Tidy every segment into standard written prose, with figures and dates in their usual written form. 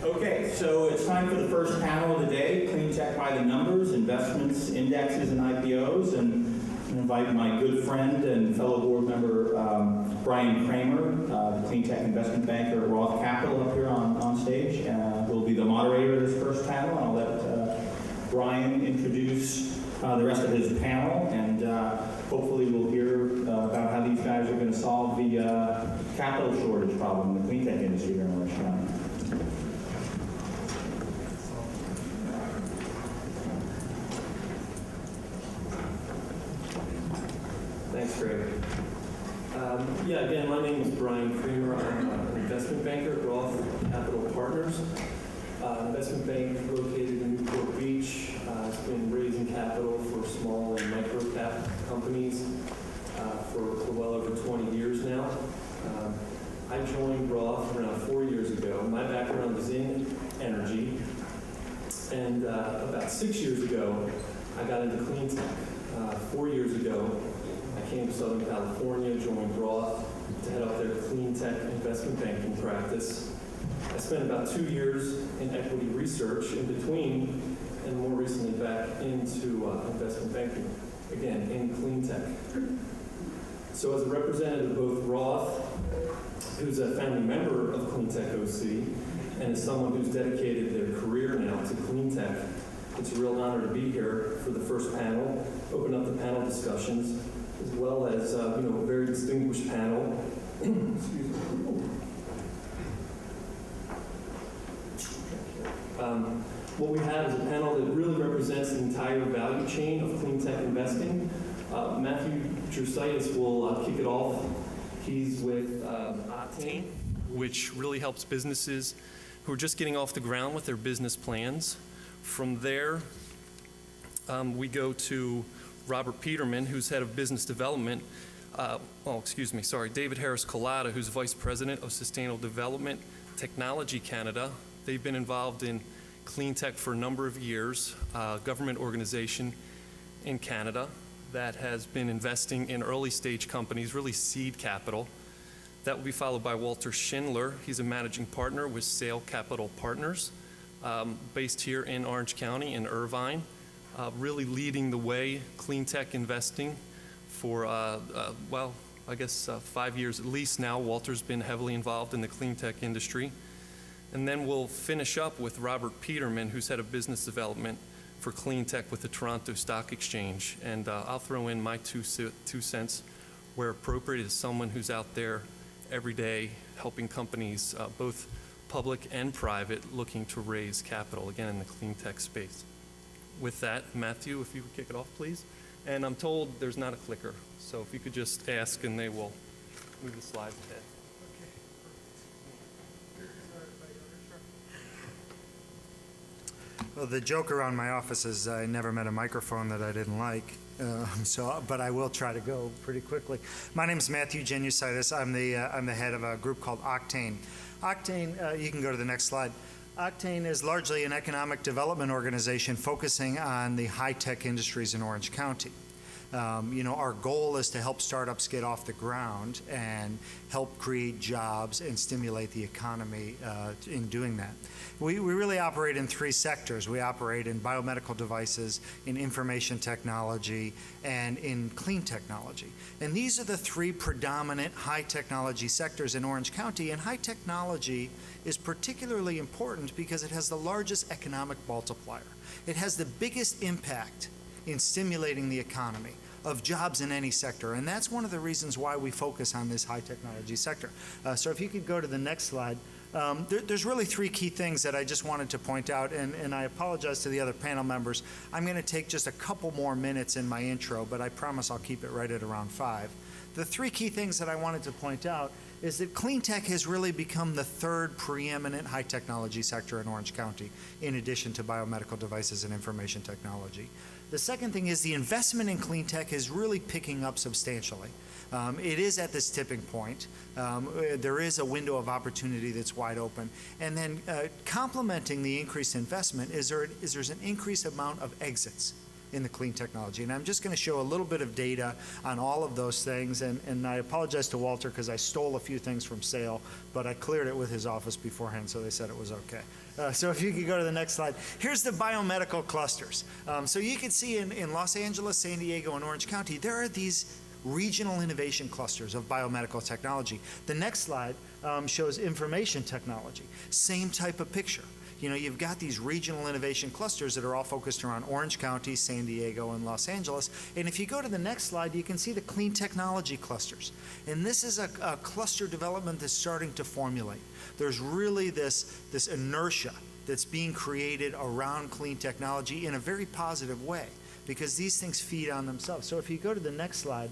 Okay, so it's time for the first panel of the day, CleanTech by the numbers, investments, indexes, and IPOs. And I invite my good friend and fellow board member, Brian Kremer, the CleanTech investment banker at ROTH Capital, up here on stage. Who will be the moderator of this first panel. I'll let Brian introduce the rest of his panel, and hopefully we'll hear about how these guys are going to solve the capital shortage problem in the CleanTech industry here in Orange County. Thanks, Greg. Again, my name is Brian Kremer. I'm an investment banker at ROTH Capital Partners. Investment bank located in Newport Beach. It's been raising capital for small and micro cap companies for well over 20 years now. I joined ROTH around 4 years ago. My background is in energy, and about 6 years ago, I got into CleanTech. 4 years ago, I came to Southern California, joined ROTH to head up their CleanTech investment banking practice. I spent about 2 years in equity research in between, and more recently back into investment banking, again, in CleanTech. So as a representative of both ROTH, who's a family member of CleanTech OC, and as someone who's dedicated their career now to CleanTech, it's a real honor to be here for the first panel, open up the panel discussions, as well as a very distinguished panel. Excuse me. What we have is a panel that really represents the entire value chain of CleanTech investing. Matthew Jenusaitis will kick it off. He's with OCTANE, which really helps businesses who are just getting off the ground with their business plans. From there, we go to Robert Peterman, who's head of business development. David Harris Kolada, who's vice president of sustainable development technology Canada. They've been involved in CleanTech for a number of years, a government organization in Canada that has been investing in early stage companies, really seed capital. That will be followed by Walter Schindler. He's a managing partner with Sale Capital Partners, based here in Orange County in Irvine, really leading the way CleanTech investing for, 5 years at least now. Walter's been heavily involved in the CleanTech industry. And then we'll finish up with Robert Peterman, who's head of business development for CleanTech with the Toronto Stock Exchange. And I'll throw in my two cents where appropriate as someone who's out there every day helping companies, both public and private, looking to raise capital, again, in the CleanTech space. With that, Matthew, if you would kick it off, please. And I'm told there's not a clicker, so if you could just ask and they will move the slides ahead. Well, the joke around my office is I never met a microphone that I didn't like, but I will try to go pretty quickly. My name is Matthew Jenusaitis. I'm the head of a group called OCTANE. OCTANE, you can go to the next slide. OCTANE is largely an economic development organization focusing on the high-tech industries in Orange County. Our goal is to help startups get off the ground and help create jobs and stimulate the economy in doing that. We really operate in three sectors. We operate in biomedical devices, in information technology, and in clean technology. And these are the three predominant high technology sectors in Orange County. And high technology is particularly important because it has the largest economic multiplier. It has the biggest impact in stimulating the economy of jobs in any sector. And that's one of the reasons why we focus on this high technology sector. So if you could go to the next slide. There's really three key things that I just wanted to point out, and I apologize to the other panel members. I'm going to take just a couple more minutes in my intro, but I promise I'll keep it right at around 5. The three key things that I wanted to point out is that CleanTech has really become the third preeminent high technology sector in Orange County, in addition to biomedical devices and information technology. The second thing is the investment in CleanTech is really picking up substantially. It is at this tipping point. There is a window of opportunity that's wide open. And then complementing the increased investment is there's an increased amount of exits in the clean technology. And I'm just going to show a little bit of data on all of those things. And I apologize to Walter because I stole a few things from Sale, but I cleared it with his office beforehand, so they said it was okay. So if you could go to the next slide. Here's the biomedical clusters. So you can see in Los Angeles, San Diego, and Orange County, there are these regional innovation clusters of biomedical technology. The next slide shows information technology. Same type of picture. You know, you've got these regional innovation clusters that are all focused around Orange County, San Diego, and Los Angeles. And if you go to the next slide, you can see the clean technology clusters. And this is a cluster development that's starting to formulate. There's really this inertia that's being created around clean technology in a very positive way, because these things feed on themselves. So if you go to the next slide,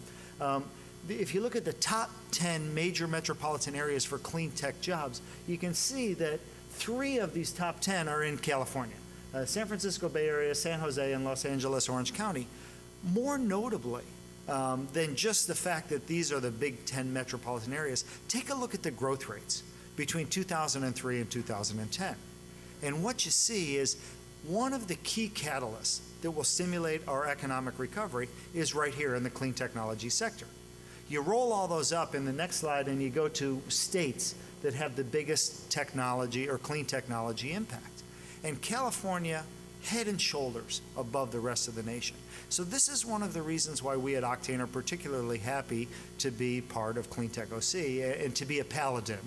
if you look at the top 10 major metropolitan areas for clean tech jobs, you can see that 3 of these top 10 are in California. San Francisco Bay Area, San Jose, and Los Angeles, Orange County. More notably than just the fact that these are the big 10 metropolitan areas, take a look at the growth rates between 2003 and 2010. And what you see is one of the key catalysts that will stimulate our economic recovery is right here in the clean technology sector. You roll all those up in the next slide and you go to states that have the biggest technology or clean technology impact. And California, head and shoulders above the rest of the nation. So this is one of the reasons why we at OCTANE are particularly happy to be part of CleanTech OC and to be a paladin,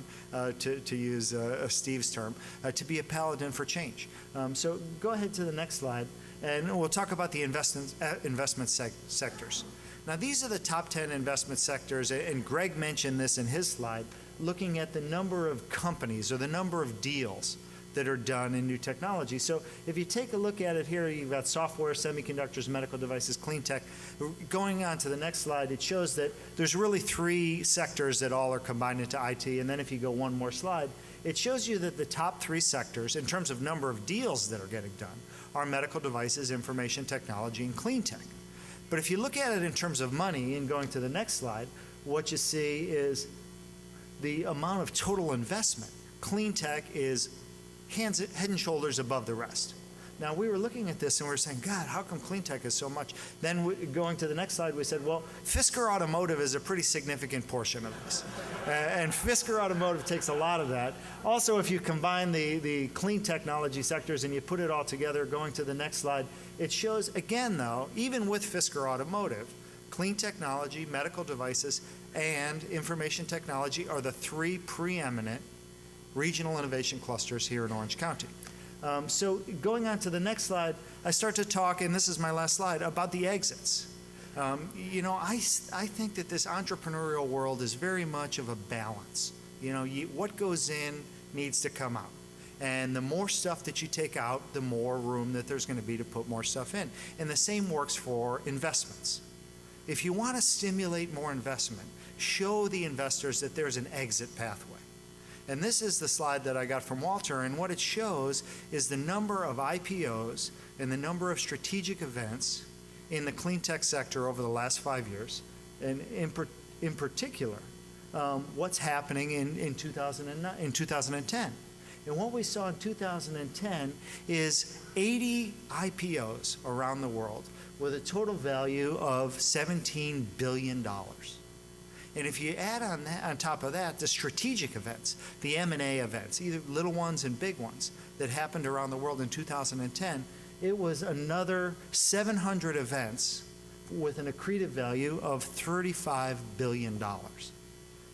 to use Steve's term, to be a paladin for change. So go ahead to the next slide, and we'll talk about the investment sectors. Now, these are the top 10 investment sectors, and Greg mentioned this in his slide, looking at the number of companies or the number of deals that are done in new technology. So if you take a look at it here, you've got software, semiconductors, medical devices, clean tech. Going on to the next slide, it shows that there's really 3 sectors that all are combined into IT. And then if you go one more slide, it shows you that the top 3 sectors, in terms of number of deals that are getting done, are medical devices, information technology, and clean tech. But if you look at it in terms of money, and going to the next slide, what you see is the amount of total investment. Clean tech is head and shoulders above the rest. Now, we were looking at this and we were saying, God, how come clean tech is so much? Then going to the next slide, we said, well, Fisker Automotive is a pretty significant portion of this. And Fisker Automotive takes a lot of that. Also, if you combine the clean technology sectors and you put it all together, going to the next slide, it shows, again, though, even with Fisker Automotive, clean technology, medical devices, and information technology are the 3 preeminent regional innovation clusters here in Orange County. So going on to the next slide, I start to talk, and this is my last slide, about the exits. You know, I think that this entrepreneurial world is very much of a balance. You know, what goes in needs to come out. And the more stuff that you take out, the more room that there's going to be to put more stuff in. And the same works for investments. If you want to stimulate more investment, show the investors that there's an exit pathway. And this is the slide that I got from Walter, and what it shows is the number of IPOs and the number of strategic events in the clean tech sector over the last 5 years, and in particular, what's happening in 2010. And what we saw in 2010 is 80 IPOs around the world with a total value of $17 billion. And if you add on top of that, the strategic events, the M&A events, either little ones and big ones, that happened around the world in 2010, it was another 700 events with an accretive value of $35 billion.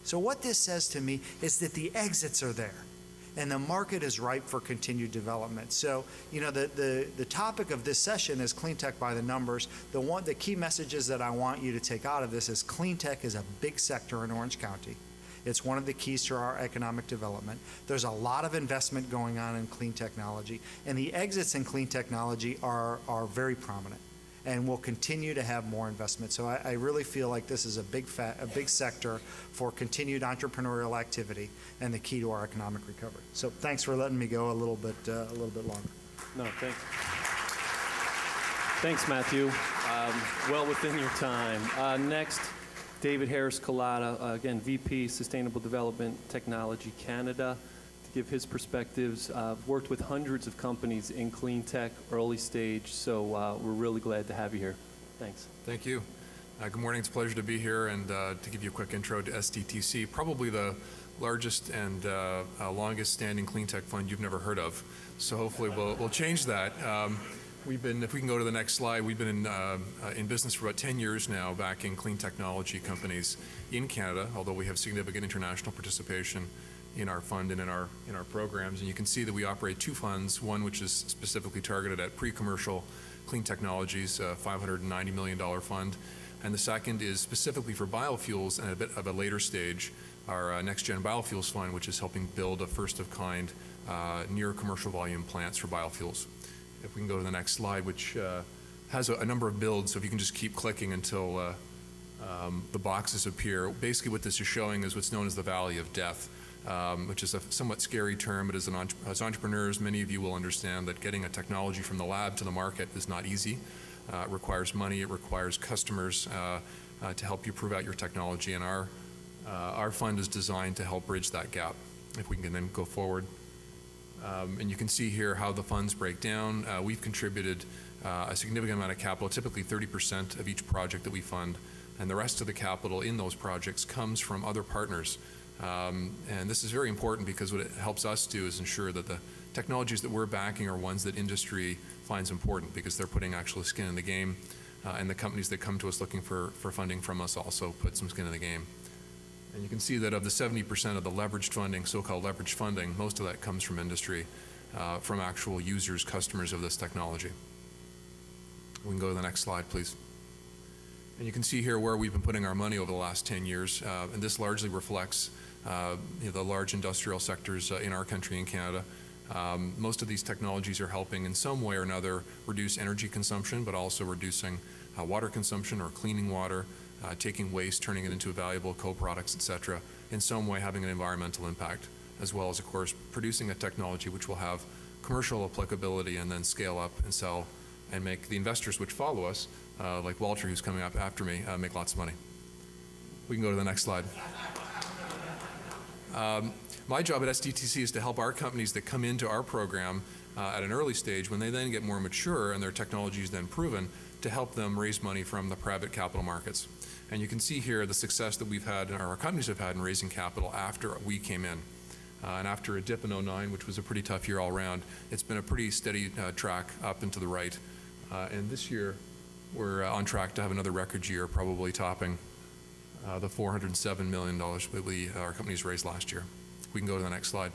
So what this says to me is that the exits are there, and the market is ripe for continued development. So, you know, the topic of this session is clean tech by the numbers. The key messages that I want you to take out of this is clean tech is a big sector in Orange County. It's one of the keys to our economic development. There's a lot of investment going on in clean technology, and the exits in clean technology are very prominent, and will continue to have more investment. So I really feel like this is a big sector for continued entrepreneurial activity and the key to our economic recovery. So thanks for letting me go a little bit longer. No, thanks. Thanks, Matthew. Well within your time. Next, David Harris Kolada, again, VP Sustainable Development Technology Canada, to give his perspectives. I've worked with hundreds of companies in clean tech, early stage, so we're really glad to have you here. Thanks. Thank you. Good morning. It's a pleasure to be here and to give you a quick intro to STTC, probably the largest and longest standing clean tech fund you've never heard of. So hopefully we'll change that. We've been, if we can go to the next slide, we've been in business for about 10 years now, backing clean technology companies in Canada, although we have significant international participation in our fund and in our programs. And you can see that we operate two funds, one which is specifically targeted at pre-commercial clean technologies, a $590 million fund, and the second is specifically for biofuels and a bit of a later stage, our next-gen biofuels fund, which is helping build a first-of-kind near commercial volume plants for biofuels. If we can go to the next slide, which has a number of builds, so if you can just keep clicking until the boxes appear. Basically what this is showing is what's known as the Valley of Death, which is a somewhat scary term, but as entrepreneurs, many of you will understand that getting a technology from the lab to the market is not easy. It requires money, it requires customers to help you prove out your technology, and our fund is designed to help bridge that gap. If we can then go forward. And you can see here how the funds break down. We've contributed a significant amount of capital, typically 30% of each project that we fund, and the rest of the capital in those projects comes from other partners. And this is very important because what it helps us do is ensure that the technologies that we're backing are ones that industry finds important because they're putting actual skin in the game, and the companies that come to us looking for funding from us also put some skin in the game. And you can see that of the 70% of the leveraged funding, so-called leveraged funding, most of that comes from industry, from actual users, customers of this technology. We can go to the next slide, please. And you can see here where we've been putting our money over the last 10 years, and this largely reflects the large industrial sectors in our country in Canada. Most of these technologies are helping in some way or another reduce energy consumption, but also reducing water consumption or cleaning water, taking waste, turning it into valuable co-products, et cetera, in some way having an environmental impact, as well as, of course, producing a technology which will have commercial applicability and then scale up and sell and make the investors which follow us, like Walter, who's coming up after me, make lots of money. We can go to the next slide. My job at STTC is to help our companies that come into our program at an early stage, when they then get more mature and their technology is then proven, to help them raise money from the private capital markets. And you can see here the success that we've had, and our companies have had in raising capital after we came in. And after a dip in 2009, which was a pretty tough year all around, it's been a pretty steady track up and to the right. And this year, we're on track to have another record year, probably topping the $407 million that our companies raised last year. We can go to the next slide.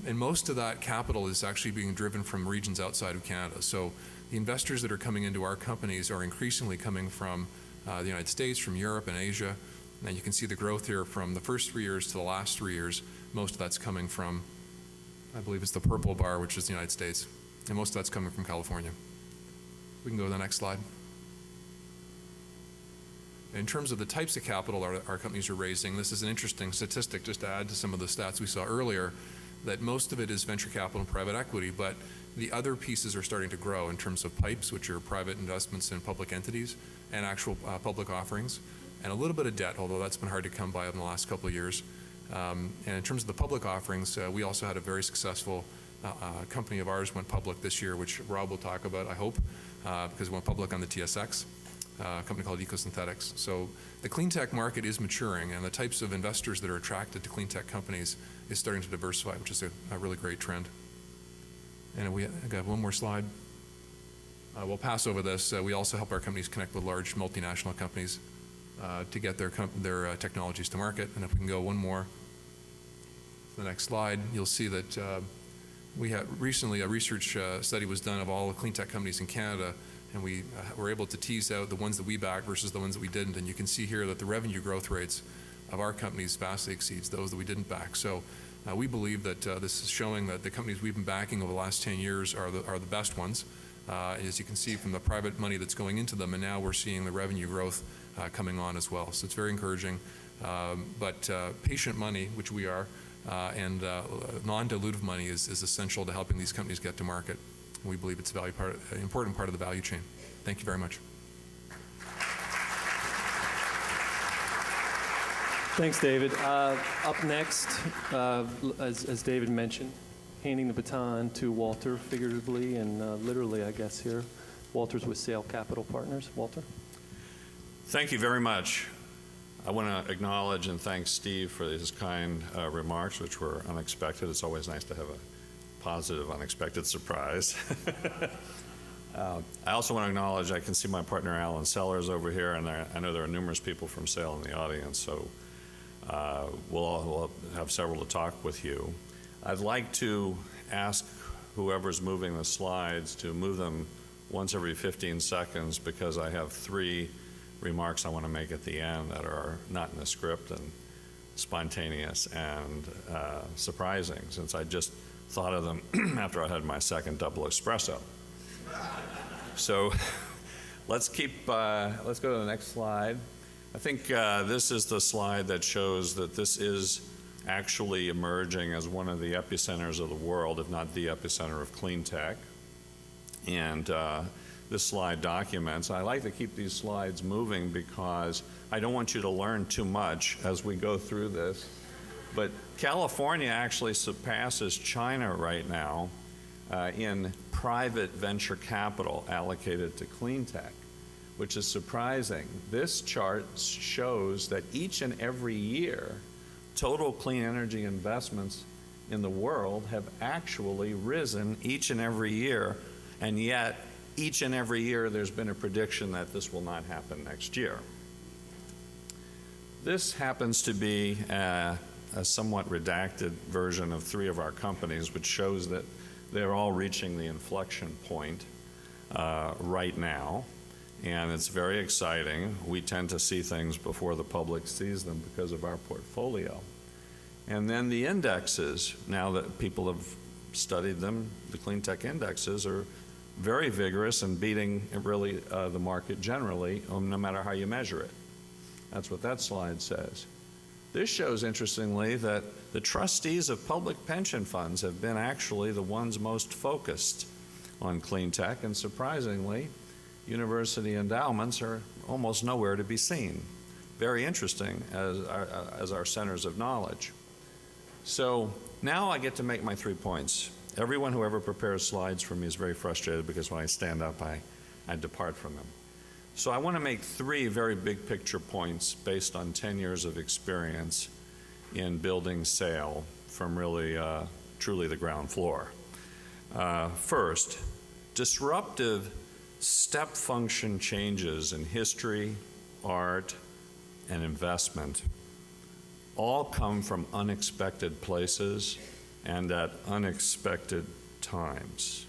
And most of that capital is actually being driven from regions outside of Canada. So the investors that are coming into our companies are increasingly coming from the United States, from Europe and Asia. And you can see the growth here from the first 3 years to the last 3 years. Most of that's coming from, I believe it's the purple bar, which is the United States. And most of that's coming from California. We can go to the next slide. In terms of the types of capital our companies are raising, this is an interesting statistic just to add to some of the stats we saw earlier, that most of it is venture capital and private equity, but the other pieces are starting to grow in terms of PIPEs, which are private investments in public entities, and actual public offerings, and a little bit of debt, although that's been hard to come by in the last couple of years. And in terms of the public offerings, we also had a very successful company of ours went public this year, which Rob will talk about, I hope, because it went public on the TSX, a company called EcoSynthetics. So the clean tech market is maturing, and the types of investors that are attracted to clean tech companies is starting to diversify, which is a really great trend. And we got one more slide. We'll pass over this. We also help our companies connect with large multinational companies to get their technologies to market. And if we can go one more, the next slide, you'll see that we had recently a research study was done of all the clean tech companies in Canada, and we were able to tease out the ones that we backed versus the ones that we didn't. And you can see here that the revenue growth rates of our companies vastly exceeds those that we didn't back. So we believe that this is showing that the companies we've been backing over the last 10 years are the best ones. As you can see from the private money that's going into them, and now we're seeing the revenue growth coming on as well. So it's very encouraging. But patient money, which we are, and non-dilutive money is essential to helping these companies get to market. We believe it's an important part of the value chain. Thank you very much. Thanks, David. Up next, as David mentioned, handing the baton to Walter, figuratively and literally, I guess, here. Walter's with Sale Capital Partners. Walter? Thank you very much. I want to acknowledge and thank Steve for his kind remarks, which were unexpected. It's always nice to have a positive, unexpected surprise. I also want to acknowledge, I can see my partner Alan Sellers over here, and I know there are numerous people from Sale in the audience, so we'll have several to talk with you. I'd like to ask whoever's moving the slides to move them once every 15 seconds, because I have 3 remarks I want to make at the end that are not in the script and spontaneous and surprising, since I just thought of them after I had my second double espresso. So let's go to the next slide. I think this is the slide that shows that this is actually emerging as one of the epicenters of the world, if not the epicenter of CleanTech. And this slide documents. I like to keep these slides moving because I don't want you to learn too much as we go through this. But California actually surpasses China right now in private venture capital allocated to CleanTech, which is surprising. This chart shows that each and every year, total clean energy investments in the world have actually risen each and every year, and yet each and every year there's been a prediction that this will not happen next year. This happens to be a somewhat redacted version of 3 of our companies, which shows that they're all reaching the inflection point right now, and it's very exciting. We tend to see things before the public sees them because of our portfolio. And then the indexes, now that people have studied them, the CleanTech indexes are very vigorous and beating really the market generally, no matter how you measure it. That's what that slide says. This shows, interestingly, that the trustees of public pension funds have been actually the ones most focused on CleanTech, and surprisingly, university endowments are almost nowhere to be seen. Very interesting as our centers of knowledge. So now I get to make my 3 points. Everyone who ever prepares slides for me is very frustrated because when I stand up, I depart from them. So I want to make 3 very big picture points based on 10 years of experience in building Sale from really, truly the ground floor. First, disruptive step function changes in history, art, and investment all come from unexpected places and at unexpected times.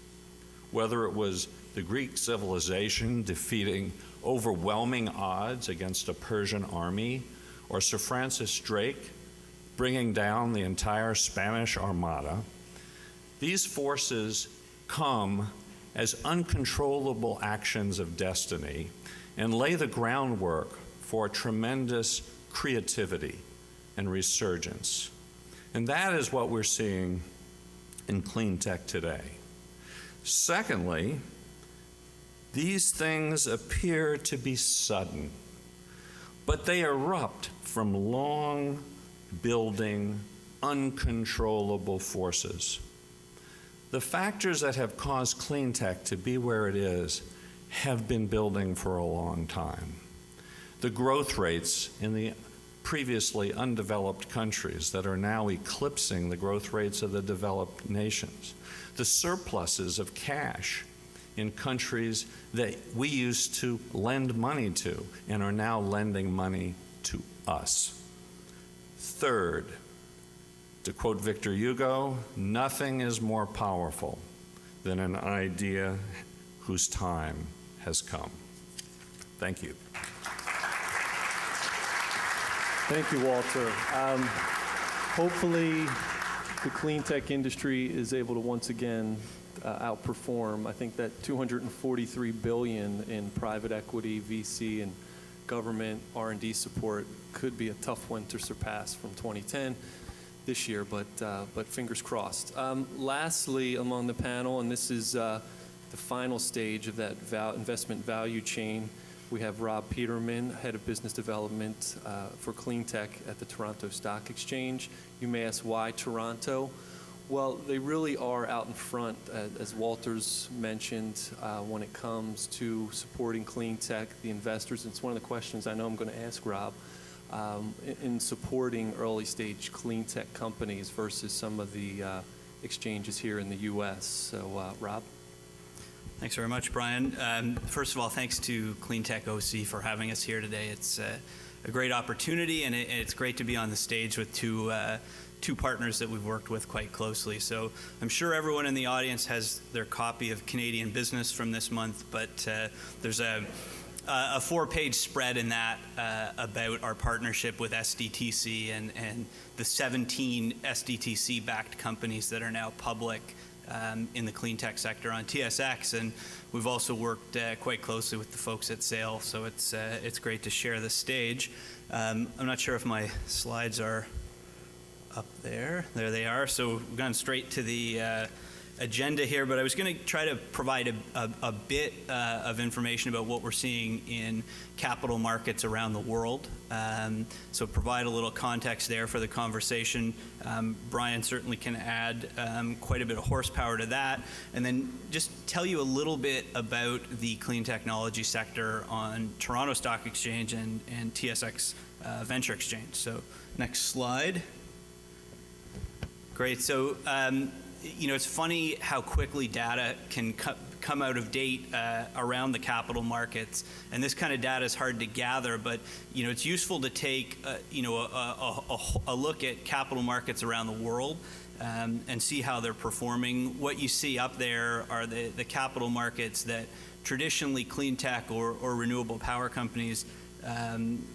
Whether it was the Greek civilization defeating overwhelming odds against a Persian army, or Sir Francis Drake bringing down the entire Spanish Armada, these forces come as uncontrollable actions of destiny and lay the groundwork for tremendous creativity and resurgence. And that is what we're seeing in CleanTech today. Secondly, these things appear to be sudden, but they erupt from long building, uncontrollable forces. The factors that have caused CleanTech to be where it is have been building for a long time. The growth rates in the previously undeveloped countries that are now eclipsing the growth rates of the developed nations. The surpluses of cash in countries that we used to lend money to and are now lending money to us. Third, to quote Victor Hugo, nothing is more powerful than an idea whose time has come. Thank you. Thank you, Walter. Hopefully, the CleanTech industry is able to once again outperform. I think that $243 billion in private equity, VC, and government R&D support could be a tough one to surpass from 2010 this year, but fingers crossed. Lastly, among the panel, and this is the final stage of that investment value chain, We have Rob Peterman, Head of Business Development for CleanTech at the Toronto Stock Exchange. You may ask, why Toronto? Well, they really are out in front, as Walter's mentioned, when it comes to supporting CleanTech, the investors. It's one of the questions I know I'm going to ask Rob, in supporting early-stage CleanTech companies versus some of the exchanges here in the U.S. So, Rob? Thanks very much, Brian. First of all, thanks to CleanTech OC for having us here today. It's a great opportunity, and it's great to be on the stage with two partners that we've worked with quite closely. So I'm sure everyone in the audience has their copy of Canadian Business from this month, but there's a 4-page spread in that about our partnership with SDTC and the 17 SDTC-backed companies that are now public in the clean tech sector on TSX, and we've also worked quite closely with the folks at SAIL, so it's great to share the stage. I'm not sure if my slides are up there. There they are. So we've gone straight to the agenda here, but I was going to try to provide a bit of information about what we're seeing in capital markets around the world. So provide a little context there for the conversation. Brian certainly can add quite a bit of horsepower to that, and then just tell you a little bit about the clean technology sector on Toronto Stock Exchange and TSX Venture Exchange. So next slide. Great. So, it's funny how quickly data can come out of date around the capital markets, and this kind of data is hard to gather, but it's useful to take a look at capital markets around the world and see how they're performing. What you see up there are the capital markets that traditionally clean tech or renewable power companies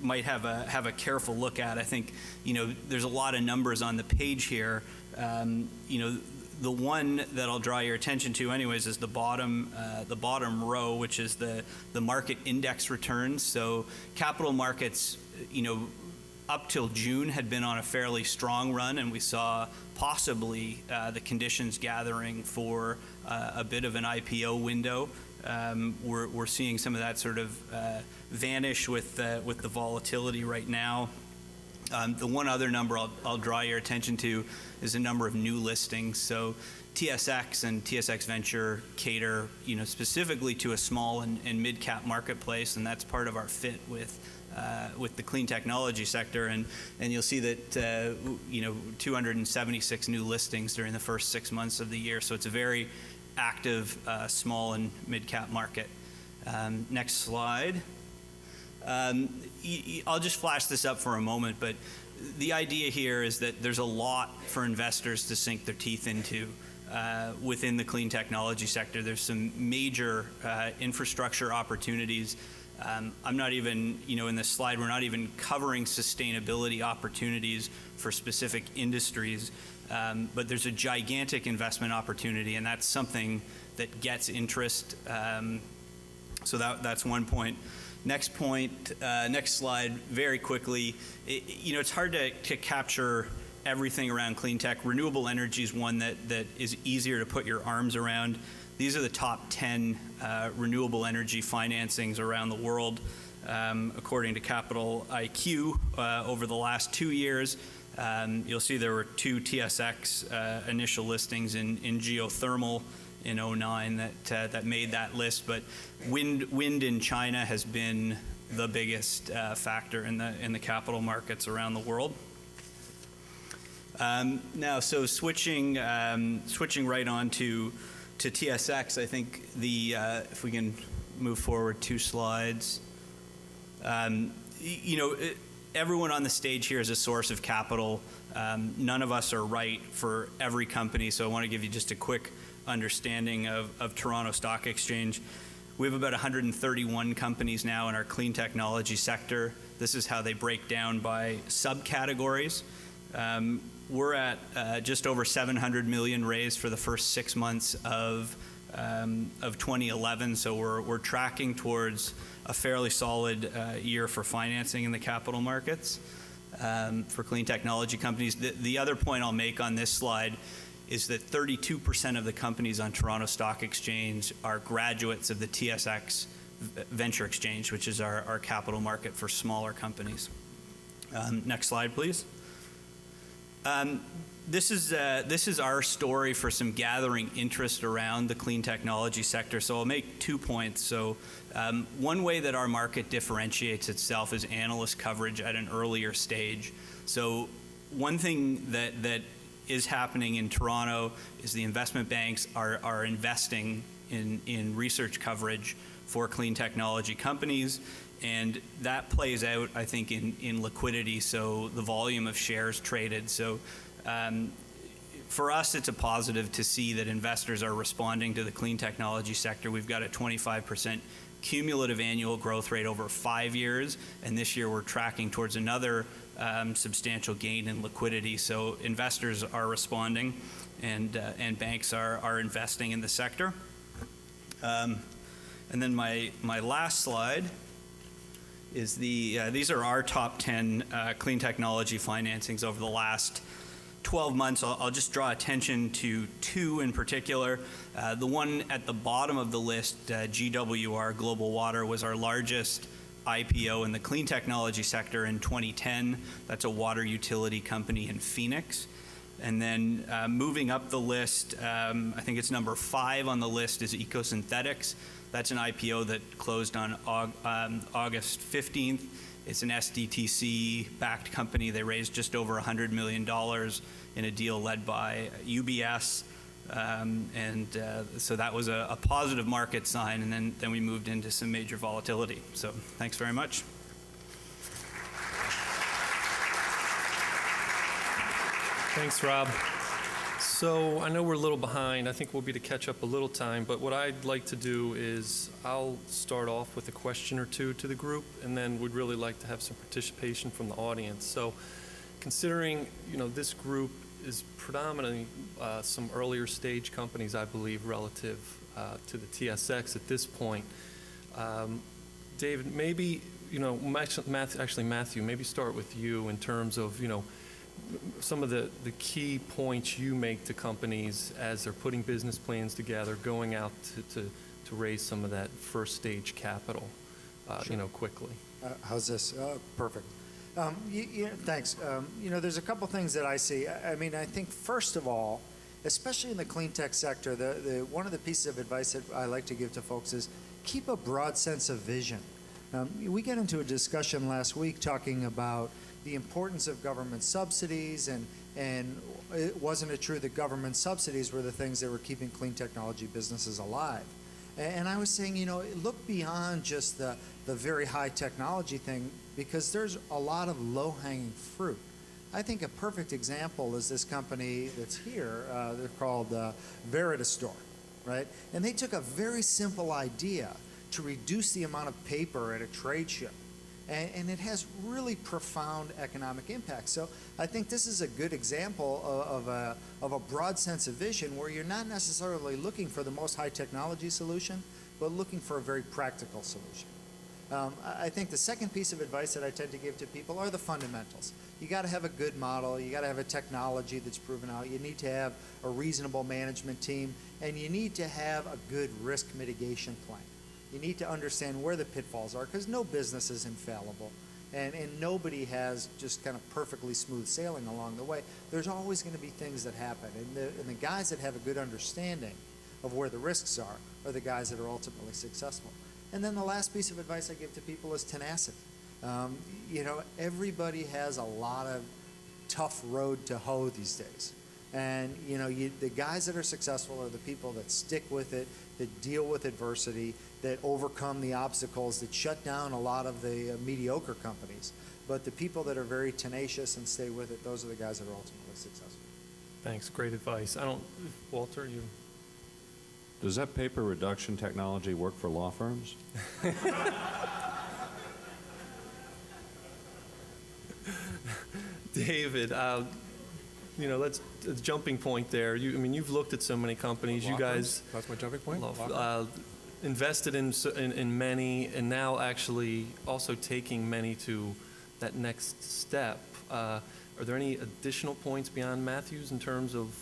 might have a careful look at. I think there's a lot of numbers on the page here. The one that I'll draw your attention to anyways is the bottom row, which is the market index returns. So capital markets, up till June had been on a fairly strong run, and we saw possibly the conditions gathering for a bit of an IPO window. We're seeing some of that sort of vanish with the volatility right now. The one other number I'll draw your attention to is the number of new listings. So TSX and TSX Venture cater, specifically to a small and mid-cap marketplace, and that's part of our fit with the clean technology sector. And you'll see that 276 new listings during the first 6 months of the year. So it's a very active small and mid-cap market. Next slide. I'll just flash this up for a moment, but the idea here is that there's a lot for investors to sink their teeth into within the clean technology sector. There's some major infrastructure opportunities. I'm not even, in this slide, we're not even covering sustainability opportunities for specific industries, but there's a gigantic investment opportunity, and that's something that gets interest. So that's one point. Next point, next slide, very quickly. It's hard to capture everything around clean tech. Renewable energy is one that is easier to put your arms around. These are the top 10 renewable energy financings around the world, according to Capital IQ, over the last 2 years. You'll see there were 2 TSX initial listings in geothermal in 2009 that made that list, but wind in China has been the biggest factor in the capital markets around the world. Now, so switching right on to TSX, I think if we can move forward 2 slides. Everyone on the stage here is a source of capital. None of us are right for every company, so I want to give you just a quick understanding of Toronto Stock Exchange. We have about 131 companies now in our clean technology sector. This is how they break down by subcategories. We're at just over $700 million raised for the first 6 months of 2011, so we're tracking towards a fairly solid year for financing in the capital markets for clean technology companies. The other point I'll make on this slide is that 32% of the companies on Toronto Stock Exchange are graduates of the TSX venture exchange, which is our capital market for smaller companies. Next slide, please. This is our story for some gathering interest around the clean technology sector. So I'll make 2 points. So one way that our market differentiates itself is analyst coverage at an earlier stage. So one thing that is happening in Toronto is the investment banks are investing in research coverage for clean technology companies. And that plays out, I think, in liquidity, so the volume of shares traded. So for us, it's a positive to see that investors are responding to the clean technology sector. We've got a 25% cumulative annual growth rate over 5 years, and this year we're tracking towards another substantial gain in liquidity. So investors are responding, and banks are investing in the sector. And then my last slide is these are our top 10 clean technology financings over the last 12 months. I'll just draw attention to 2 in particular. The one at the bottom of the list, GWR, Global Water, was our largest IPO in the clean technology sector in 2010. That's a water utility company in Phoenix. And then moving up the list, I think it's number 5 on the list, is EcoSynthetics. That's an IPO that closed on August 15th. It's an SDTC-backed company. They raised just over $100 million in a deal led by UBS. So that was a positive market sign, and then we moved into some major volatility. So thanks very much. Thanks, Rob. So I know we're a little behind. I think we'll be to catch up a little time, but what I'd like to do is I'll start off with a question or 2 to the group, and then we'd really like to have some participation from the audience. So considering, this group is predominantly some earlier stage companies, I believe, relative to the TSX at this point. David, maybe, Matthew, maybe start with you in terms of, some of the key points you make to companies as they're putting business plans together, going out to raise some of that first stage capital, quickly. How's this? Perfect. Thanks. There's a couple things that I see. I mean, I think first of all, especially in the clean tech sector, one of the pieces of advice that I like to give to folks is keep a broad sense of vision. We got into a discussion last week talking about the importance of government subsidies, and wasn't it true that government subsidies were the things that were keeping clean technology businesses alive? And I was saying, look beyond just the very high technology thing, because there's a lot of low-hanging fruit. I think a perfect example is this company that's here. They're called Veritastore, right? And they took a very simple idea to reduce the amount of paper at a trade show. And it has really profound economic impact. So I think this is a good example of a broad sense of vision where you're not necessarily looking for the most high technology solution, but looking for a very practical solution. I think the second piece of advice that I tend to give to people are the fundamentals. You got to have a good model. You got to have a technology that's proven out. You need to have a reasonable management team, and you need to have a good risk mitigation plan. You need to understand where the pitfalls are, because no business is infallible, and nobody has just kind of perfectly smooth sailing along the way. There's always going to be things that happen, and the guys that have a good understanding of where the risks are the guys that are ultimately successful. And then the last piece of advice I give to people is tenacity. Everybody has a lot of tough road to hoe these days. And, the guys that are successful are the people that stick with it, that deal with adversity, that overcome the obstacles, that shut down a lot of the mediocre companies. But the people that are very tenacious and stay with it, those are the guys that are ultimately successful. Thanks. Great advice. Walter, you... Does that paper reduction technology work for law firms? David, let's a jumping point there. You've looked at so many companies. Law you guys firms? That's my jumping point. invested in many, and now actually also taking many to that next step. Are there any additional points beyond Matthew's in terms of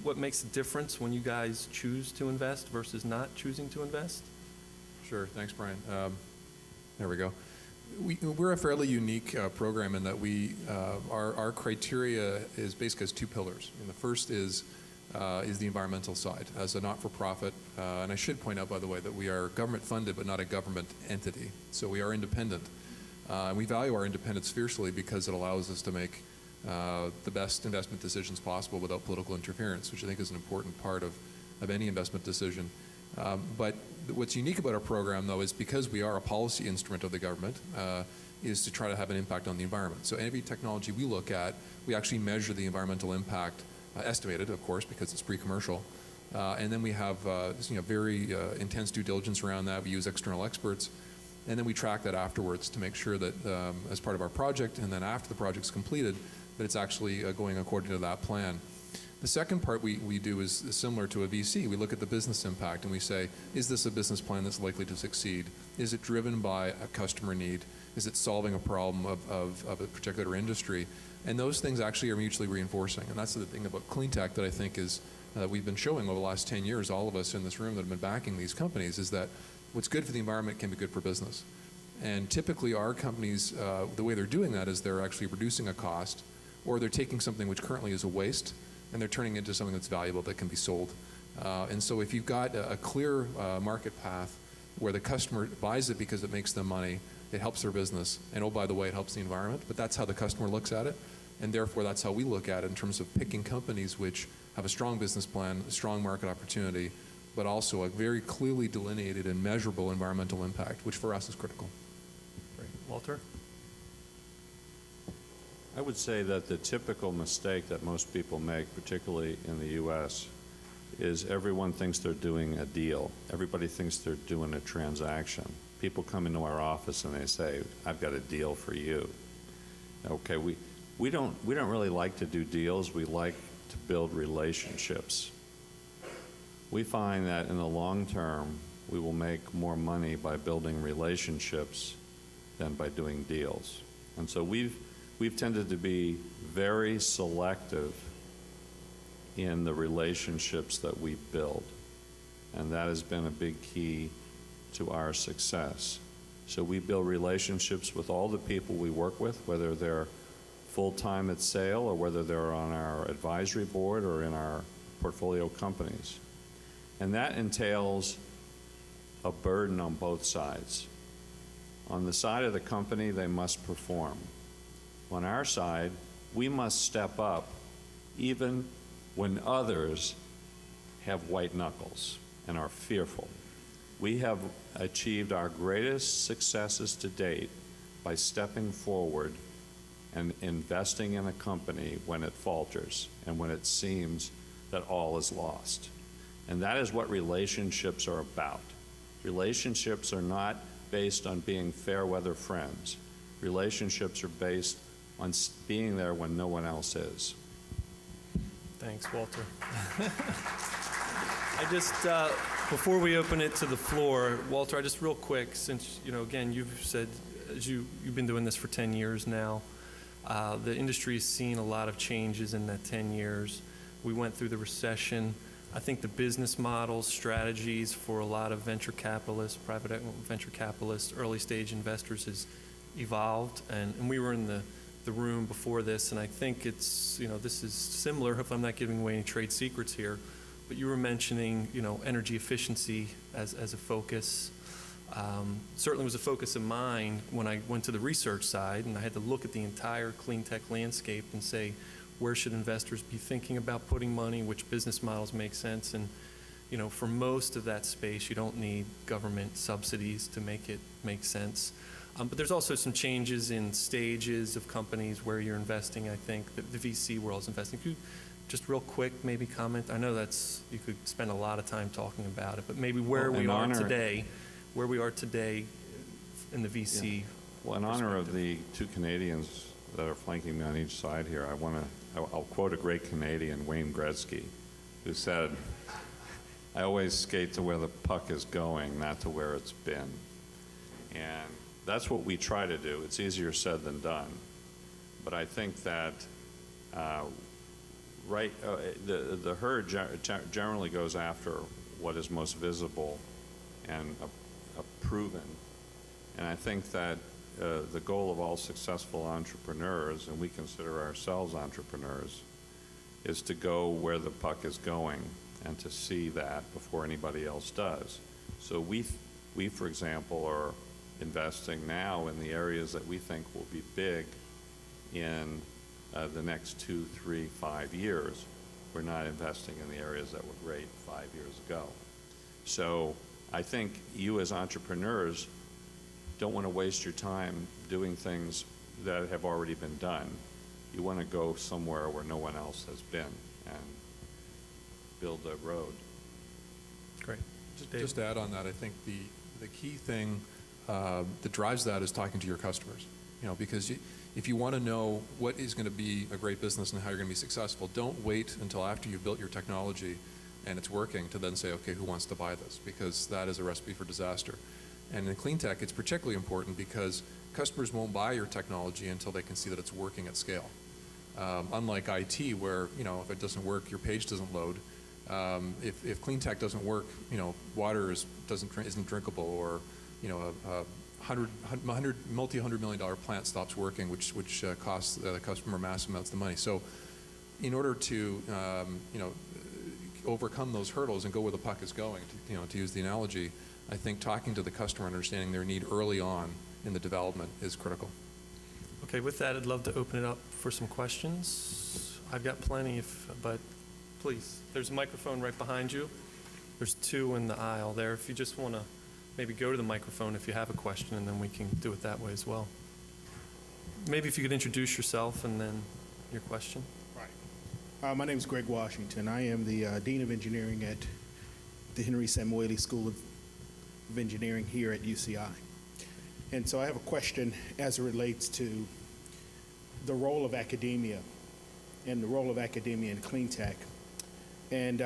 what makes a difference when you guys choose to invest versus not choosing to invest? Sure. Thanks, Brian. There we go. We're a fairly unique program in that our criteria is basically has two pillars. And the first is the environmental side. As a not-for-profit, and I should point out, by the way, that we are government-funded but not a government entity. So we are independent. And we value our independence fiercely because it allows us to make the best investment decisions possible without political interference, which I think is an important part of any investment decision. But what's unique about our program, though, is because we are a policy instrument of the government, is to try to have an impact on the environment. So every technology we look at, we actually measure the environmental impact, estimated, of course, because it's pre-commercial. And then we have very intense due diligence around that. We use external experts. And then we track that afterwards to make sure that as part of our project, and then after the project's completed, that it's actually going according to that plan. The second part we do is similar to a VC. We look at the business impact and we say, is this a business plan that's likely to succeed? Is it driven by a customer need? Is it solving a problem of a particular industry? And those things actually are mutually reinforcing. And that's the thing about CleanTech that I think is we've been showing over the last 10 years, all of us in this room that have been backing these companies, is that what's good for the environment can be good for business. And typically our companies, the way they're doing that is they're actually reducing a cost, or they're taking something which currently is a waste, and they're turning it into something that's valuable that can be sold. And so if you've got a clear market path where the customer buys it because it makes them money, it helps their business, and oh, by the way, it helps the environment, but that's how the customer looks at it, and therefore that's how we look at it in terms of picking companies which have a strong business plan, a strong market opportunity, but also a very clearly delineated and measurable environmental impact, which for us is critical. Great. Walter? I would say that the typical mistake that most people make, particularly in the U.S., is everyone thinks they're doing a deal. Everybody thinks they're doing a transaction. People come into our office and they say, I've got a deal for you. Okay, we don't really like to do deals. We like to build relationships. We find that in the long term, we will make more money by building relationships than by doing deals. And so we've tended to be very selective in the relationships that we build. And that has been a big key to our success. So we build relationships with all the people we work with, whether they're full-time at sale or whether they're on our advisory board or in our portfolio companies. And that entails a burden on both sides. On the side of the company, they must perform. On our side, we must step up even when others have white knuckles and are fearful. We have achieved our greatest successes to date by stepping forward and investing in a company when it falters and when it seems that all is lost. And that is what relationships are about. Relationships are not based on being fair weather friends. Relationships are based on being there when no one else is. Thanks, Walter. I just, before we open it to the floor, Walter, I just real quick, since, again, you've said, as you've been doing this for 10 years now, the industry has seen a lot of changes in that 10 years. We went through the recession. I think the business models, strategies for a lot of venture capitalists, private venture capitalists, early stage investors has evolved. And we were in the room before this, and I think it's, this is similar, if I'm not giving away any trade secrets here, but you were mentioning, energy efficiency as a focus. Certainly was a focus of mine when I went to the research side, and I had to look at the entire clean tech landscape and say, where should investors be thinking about putting money, which business models make sense, and for most of that space, you don't need government subsidies to make it make sense. But there's also some changes in stages of companies where you're investing. I think that the VC world is investing. Could you just real quick maybe comment? I know you could spend a lot of time talking about it, but maybe where we are today in the VC. Yeah. Well, in honor of the two Canadians that are flanking me on each side here, I'll quote a great Canadian, Wayne Gretzky, who said, I always skate to where the puck is going, not to where it's been. And that's what we try to do. It's easier said than done. But I think that the herd generally goes after what is most visible and proven. And I think that the goal of all successful entrepreneurs, and we consider ourselves entrepreneurs, is to go where the puck is going and to see that before anybody else does. So we, for example, are investing now in the areas that we think will be big in the next 2, 3, 5 years. We're not investing in the areas that were great 5 years ago. So I think you as entrepreneurs don't want to waste your time doing things that have already been done. You want to go somewhere where no one else has been and build a road. Great. Just to add on that, I think the key thing that drives that is talking to your customers. Because if you want to know what is going to be a great business and how you're going to be successful, don't wait until after you've built your technology and it's working to then say, okay, who wants to buy this? Because that is a recipe for disaster. And in CleanTech, it's particularly important because customers won't buy your technology until they can see that it's working at scale. Unlike IT, where if it doesn't work, your page doesn't load. If CleanTech doesn't work, water isn't drinkable, or a multi-$100 million plant stops working, which costs the customer massive amounts of money. So, in order to overcome those hurdles and go where the puck is going, to use the analogy, I think talking to the customer, understanding their need early on in the development is critical. Okay, with that, I'd love to open it up for some questions. I've got plenty, but please, there's a microphone right behind you. There's 2 in the aisle there. If you just want to maybe go to the microphone if you have a question, and then we can do it that way as well. Maybe if you could introduce yourself and then your question. Right. My name is Greg Washington. I am the Dean of Engineering at the Henry Samueli School of Engineering here at UCI. And so I have a question as it relates to the role of academia and the role of academia in CleanTech. And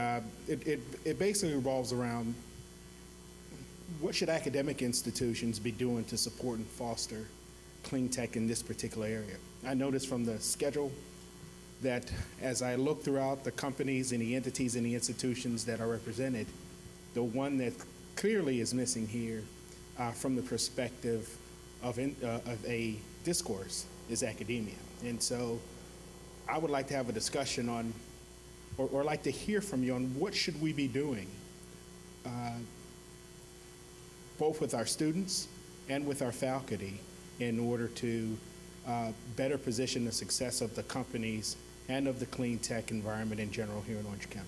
it basically revolves around what should academic institutions be doing to support and foster CleanTech in this particular area. I noticed from the schedule that as I look throughout the companies and the entities and the institutions that are represented, the one that clearly is missing here from the perspective of a discourse is academia. And so I would like to have a discussion on, or like to hear from you on what should we be doing, both with our students and with our faculty, in order to better position the success of the companies and of the clean tech environment in general here in Orange County.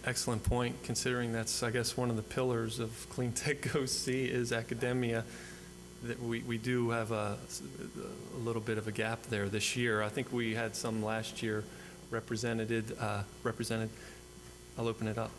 Excellent point, considering that's, I guess, one of the pillars of CleanTech OC is academia. That we do have a little bit of a gap there this year. I think we had some last year represented. I'll open it up.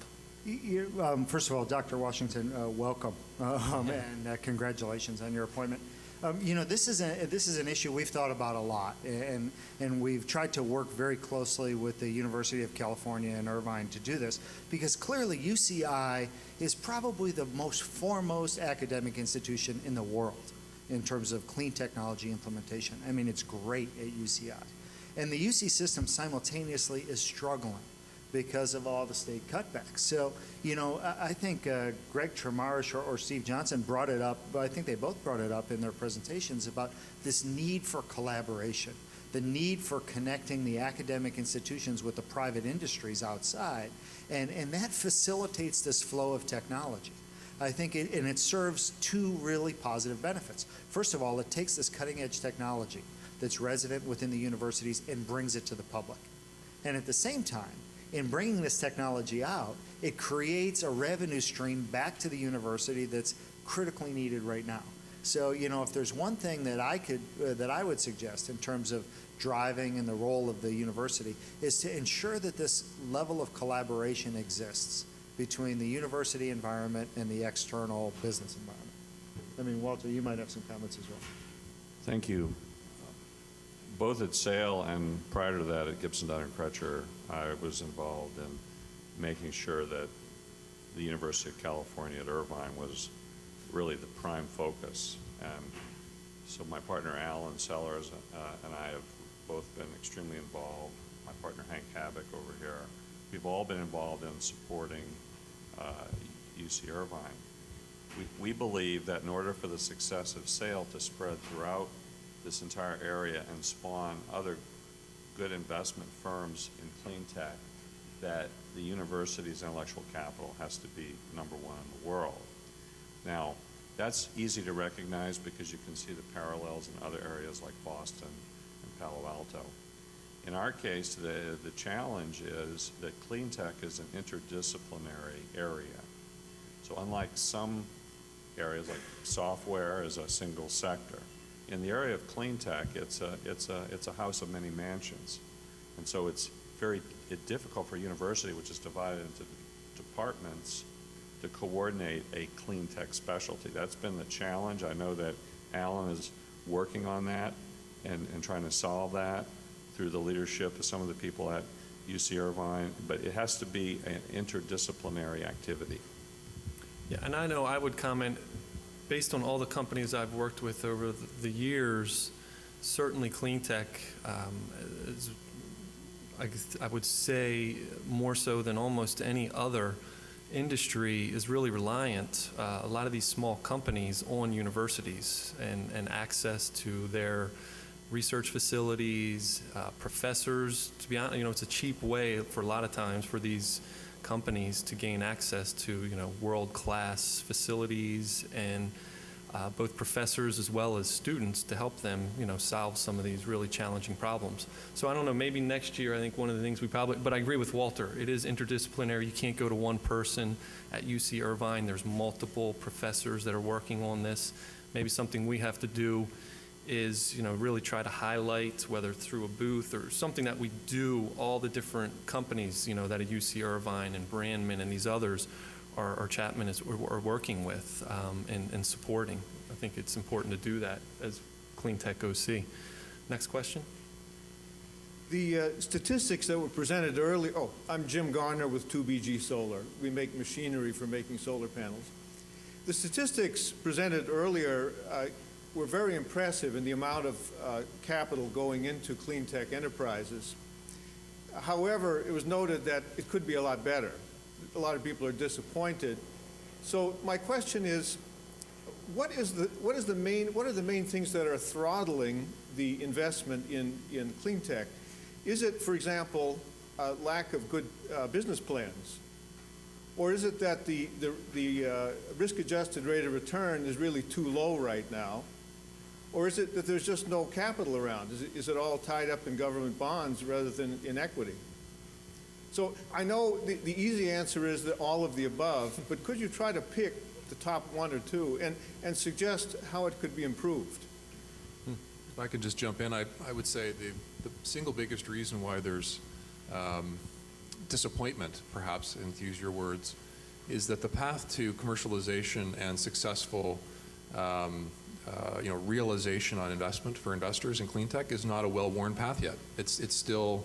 First of all, Dr. Washington, welcome, and congratulations on your appointment. This is an issue we've thought about a lot, and we've tried to work very closely with the University of California in Irvine to do this, because clearly UCI is probably the most foremost academic institution in the world in terms of clean technology implementation. I mean, it's great at UCI. And the UC system simultaneously is struggling because of all the state cutbacks. So, I think Greg Tremarish or Steve Johnson brought it up, but I think they both brought it up in their presentations about this need for collaboration, the need for connecting the academic institutions with the private industries outside, and that facilitates this flow of technology. I think it serves 2 really positive benefits. First of all, it takes this cutting edge technology that's resident within the universities and brings it to the public. And at the same time, in bringing this technology out, it creates a revenue stream back to the university that's critically needed right now. So, if there's one thing that I would suggest in terms of driving and the role of the university is to ensure that this level of collaboration exists between the university environment and the external business environment. I mean, Walter, you might have some comments as well. Thank you. Both at SAIL and prior to that at Gibson, Dunn & Crutcher, I was involved in making sure that the University of California at Irvine was really the prime focus. And so my partner Alan Sellers and I have both been extremely involved. My partner Hank Havoc over here. We've all been involved in supporting UC Irvine. We believe that in order for the success of SAIL to spread throughout this entire area and spawn other good investment firms in clean tech, that the university's intellectual capital has to be number one in the world. Now, that's easy to recognize because you can see the parallels in other areas like Boston and Palo Alto. In our case, the challenge is that clean tech is an interdisciplinary area. So unlike some areas like software is a single sector, in the area of clean tech, it's a house of many mansions. And so it's very difficult for a university, which is divided into departments, to coordinate a clean tech specialty. That's been the challenge. I know that Alan is working on that and trying to solve that through the leadership of some of the people at UC Irvine, but it has to be an interdisciplinary activity. Yeah, and I know I would comment, based on all the companies I've worked with over the years, certainly CleanTech is, I would say, more so than almost any other industry, is really reliant, a lot of these small companies, on universities and access to their research facilities, professors. To be honest, it's a cheap way for a lot of times for these companies to gain access to, world-class facilities and both professors as well as students to help them, solve some of these really challenging problems. So I don't know, maybe next year, I think one of the things but I agree with Walter, it is interdisciplinary. You can't go to one person at UC Irvine. There's multiple professors that are working on this. Maybe something we have to do is, really try to highlight, whether through a booth or something that we do, all the different companies, that at UC Irvine and Brandman and these others are Chapman are working with and supporting. I think it's important to do that as CleanTech OC. Next question. The statistics that were presented earlier, I'm Jim Garner with 2BG Solar. We make machinery for making solar panels. The statistics presented earlier were very impressive in the amount of capital going into clean tech enterprises. However, it was noted that it could be a lot better. A lot of people are disappointed. So my question is, what are the main things that are throttling the investment in clean tech? Is it, for example, a lack of good business plans? Or is it that the risk-adjusted rate of return is really too low right now? Or is it that there's just no capital around? Is it all tied up in government bonds rather than in equity? So I know the easy answer is that all of the above, but could you try to pick the top one or two and suggest how it could be improved? If I could just jump in, I would say the single biggest reason why there's disappointment, perhaps, and to use your words, is that the path to commercialization and successful realization on investment for investors in clean tech is not a well-worn path yet. It's still,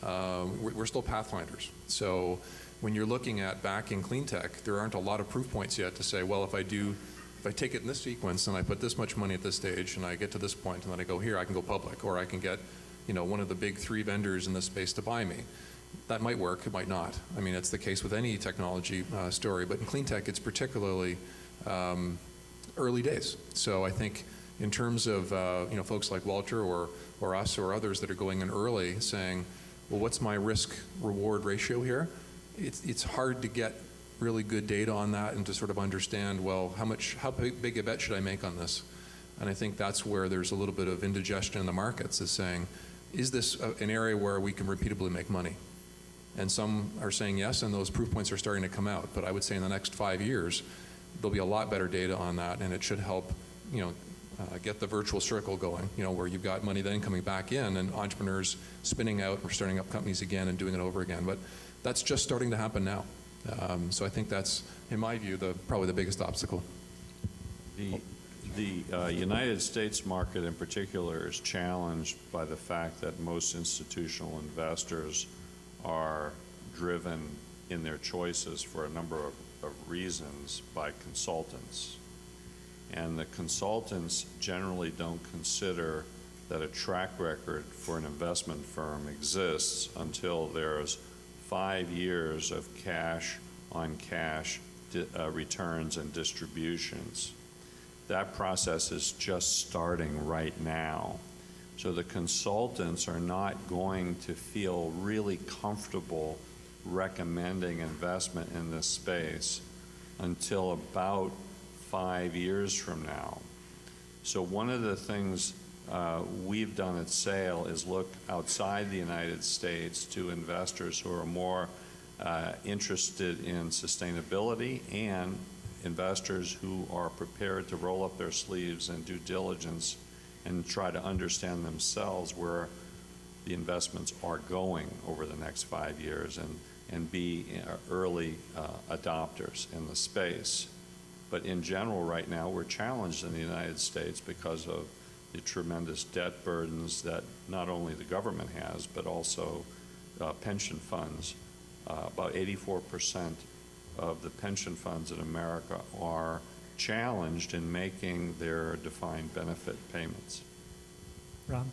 we're still pathfinders. So when you're looking at backing clean tech, there aren't a lot of proof points yet to say, well, if I take it in this sequence and I put this much money at this stage and I get to this point and then I go here, I can go public, or I can get, one of the big 3 vendors in this space to buy me. That might work, it might not. I mean, it's the case with any technology story, but in clean tech, it's particularly early days. So I think in terms of folks like Walter or us or others that are going in early saying, well, what's my risk-reward ratio here? It's hard to get really good data on that and to sort of understand, well, how big a bet should I make on this? And I think that's where there's a little bit of indigestion in the markets, is saying, is this an area where we can repeatably make money? And some are saying yes, and those proof points are starting to come out. But I would say in the next 5 years, there'll be a lot better data on that, and it should help, get the virtual circle going, where you've got money then coming back in and entrepreneurs spinning out or starting up companies again and doing it over again. But that's just starting to happen now. So I think that's, in my view, probably the biggest obstacle. The United States market in particular is challenged by the fact that most institutional investors are driven in their choices for a number of reasons by consultants. And the consultants generally don't consider that a track record for an investment firm exists until there's 5 years of cash on cash returns and distributions. That process is just starting right now. So the consultants are not going to feel really comfortable recommending investment in this space until about 5 years from now. So one of the things we've done at SAIL is look outside the United States to investors who are more interested in sustainability and investors who are prepared to roll up their sleeves and due diligence and try to understand themselves where the investments are going over the next 5 years and be early adopters in the space. But in general, right now, we're challenged in the United States because of the tremendous debt burdens that not only the government has, but also pension funds. About 84% of the pension funds in America are challenged in making their defined benefit payments. Rob?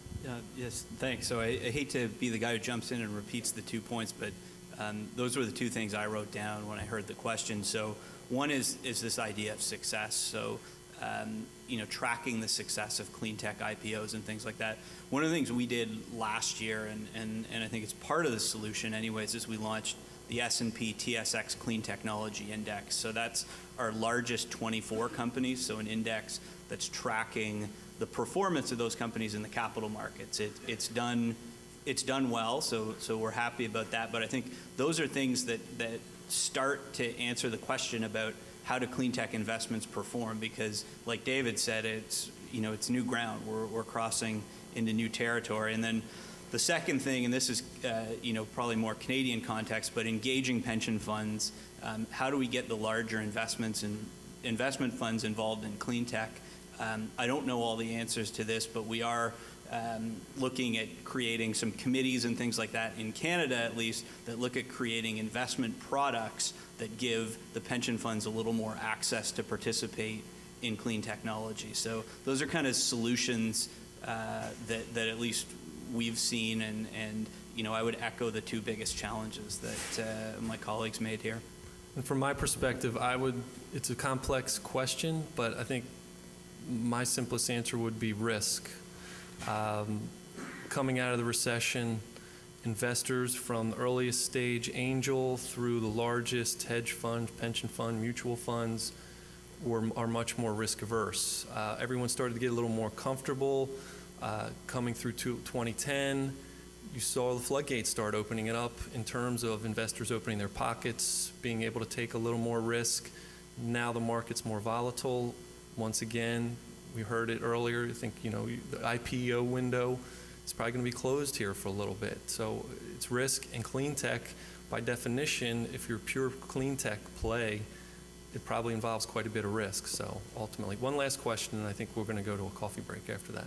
Yes, thanks. So I hate to be the guy who jumps in and repeats the 2 points, but those were the 2 things I wrote down when I heard the question. So one is this idea of success. So tracking the success of CleanTech IPOs and things like that. One of the things we did last year, and I think it's part of the solution anyways, is we launched the S&P TSX Clean Technology Index. So that's our largest 24 companies, so an index that's tracking the performance of those companies in the capital markets. It's done well, so we're happy about that. But I think those are things that start to answer the question about how do clean tech investments perform, because like David said, it's new ground. We're crossing into new territory. And then the second thing, and this is probably more Canadian context, but engaging pension funds. How do we get the larger investment funds involved in clean tech? I don't know all the answers to this, but we are looking at creating some committees and things like that in Canada, at least, that look at creating investment products that give the pension funds a little more access to participate in clean technology. So those are kind of solutions that at least we've seen, and I would echo the 2 biggest challenges that my colleagues made here. And from my perspective, it's a complex question, but I think my simplest answer would be risk. Coming out of the recession, investors from the earliest stage angel through the largest hedge fund, pension fund, mutual funds are much more risk averse. Everyone started to get a little more comfortable coming through 2010. You saw the floodgates start opening it up in terms of investors opening their pockets, being able to take a little more risk. Now the market's more volatile. Once again, we heard it earlier. I think the IPO window is probably going to be closed here for a little bit. So it's risk, and clean tech, by definition, if you're a pure clean tech play, it probably involves quite a bit of risk. So ultimately, one last question, and I think we're going to go to a coffee break after that.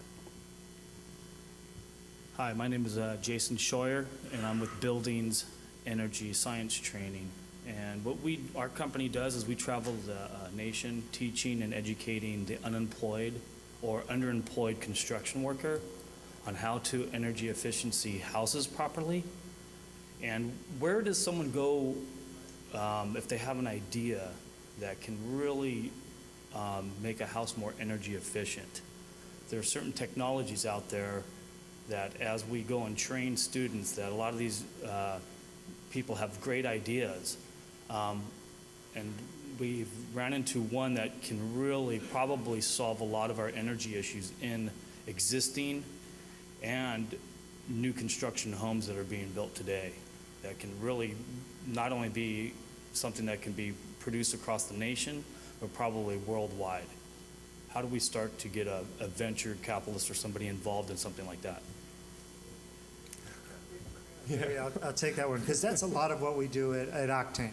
Hi, my name is Jason Scheuer, and I'm with Buildings Energy Science Training. And what our company does is we travel the nation teaching and educating the unemployed or underemployed construction worker on how to energy efficiency houses properly. And where does someone go if they have an idea that can really make a house more energy efficient? There are certain technologies out there that as we go and train students, that a lot of these people have great ideas. And we've ran into one that can really probably solve a lot of our energy issues in existing and new construction homes that are being built today, that can really not only be something that can be produced across the nation, but probably worldwide. How do we start to get a venture capitalist or somebody involved in something like that? Yeah, I'll take that one, because that's a lot of what we do at OCTANE.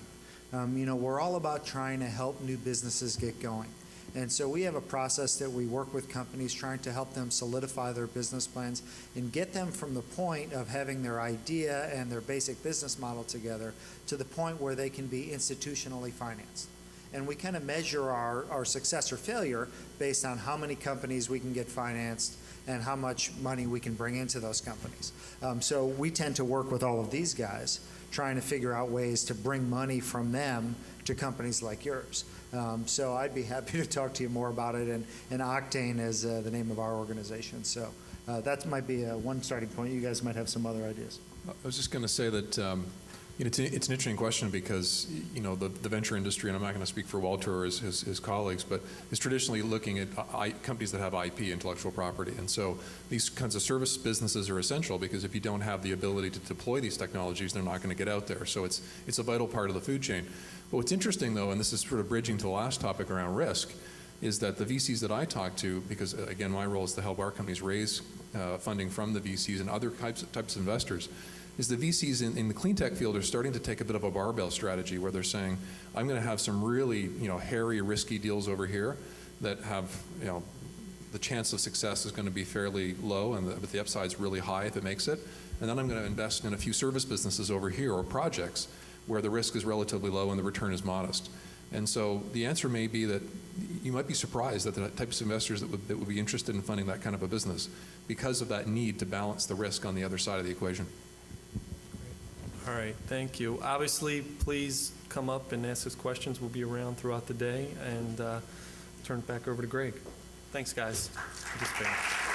We're all about trying to help new businesses get going. And so we have a process that we work with companies trying to help them solidify their business plans and get them from the point of having their idea and their basic business model together to the point where they can be institutionally financed. And we kind of measure our success or failure based on how many companies we can get financed and how much money we can bring into those companies. So we tend to work with all of these guys, trying to figure out ways to bring money from them to companies like yours. So I'd be happy to talk to you more about it, and OCTANE is the name of our organization. So that might be one starting point. You guys might have some other ideas. I was just going to say that it's an interesting question because, you know, the venture industry, and I'm not going to speak for Walter or his colleagues, but is traditionally looking at companies that have IP, intellectual property. And so these kinds of service businesses are essential because if you don't have the ability to deploy these technologies, they're not going to get out there. So it's a vital part of the food chain. But what's interesting, though, and this is sort of bridging to the last topic around risk, is that the VCs that I talk to, because, again, my role is to help our companies raise funding from the VCs and other types of investors, is the VCs in the clean tech field are starting to take a bit of a barbell strategy where they're saying, I'm going to have some really, you know, hairy, risky deals over here that have, you know, the chance of success is going to be fairly low, but the upside is really high if it makes it. And then I'm going to invest in a few service businesses over here or projects where the risk is relatively low and the return is modest. And so the answer may be that you might be surprised at the types of investors that would be interested in funding that kind of a business because of that need to balance the risk on the other side of the equation. All right, thank you. Obviously, please come up and ask us questions. We'll be around throughout the day, and turn it back over to Greg. Thanks, guys. Participating.